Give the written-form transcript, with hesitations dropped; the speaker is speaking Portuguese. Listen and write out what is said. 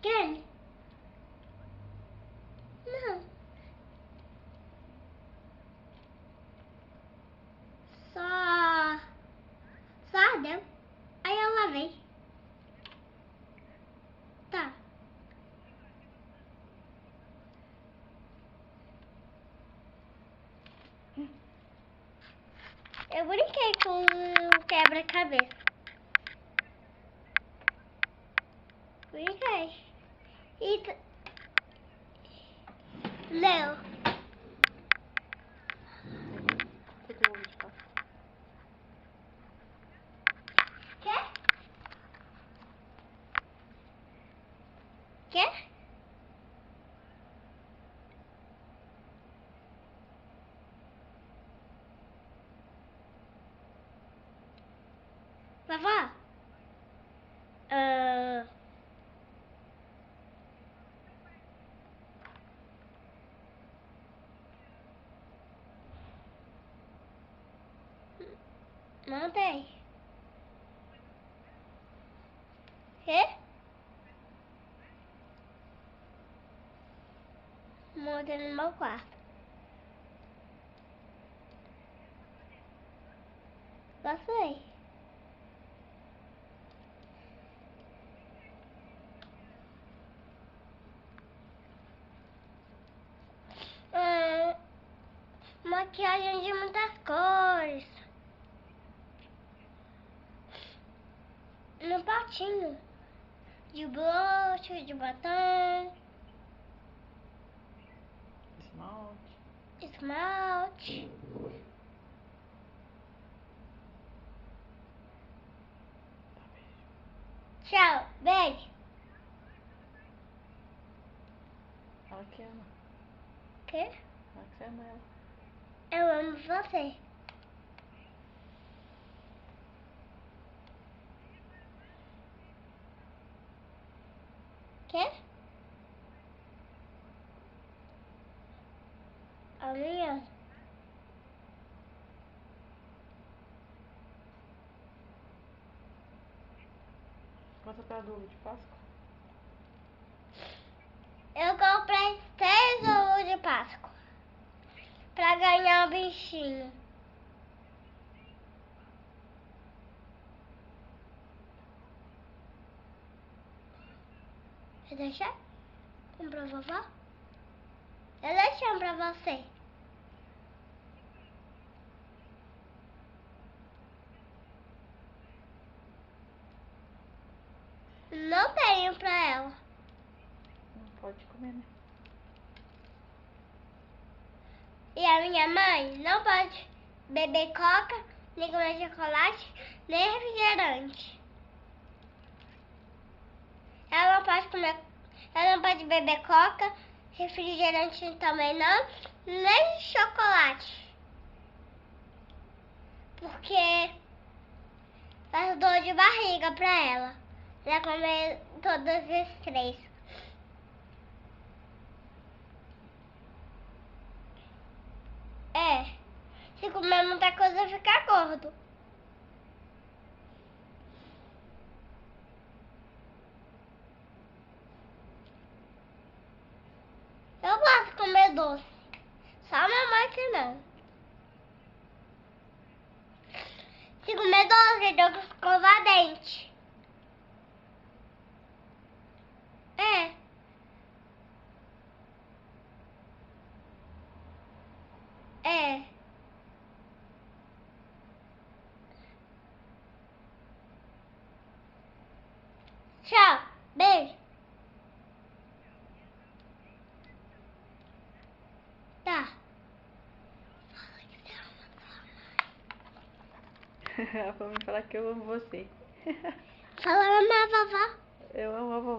Quem? Não. Só... Só ardeu. Aí eu lavei. Tá. Eu brinquei com o quebra-cabeça. Brinquei. E... Leu. Quer? Quer? Vovó? Não tem. Quê? Montei no meu quarto. Gostei. Maquiagem de muitas cores. No potinho. De blush, de batom. Esmalte. Tchau, beijo. Fala que ama. Quê? Fala que você ama ela. Eu amo você. Quê? Amanhã. Conta pra Dula de Páscoa. Eu comprei 3 ovos de Páscoa. Pra ganhar o bichinho. Você deixar? Um pra vovó? Eu deixei um pra você. Não tenho pra ela. Não pode comer, né? E a minha mãe não pode beber coca, nem comer chocolate, nem refrigerante. Ela não pode comer, ela não pode beber coca, refrigerante também não, nem chocolate. Porque faz dor de barriga pra ela. Ela comer todos esses 3. É, se comer muita coisa fica gordo. Eu gosto de comer doce. Só minha mãe que não. Se comer doce, eu tenho que escovar dente. É. É. Tchau. Beijo. Tá. Ela falou me falar que eu amo você. Fala na vovó. Eu amo a vovó.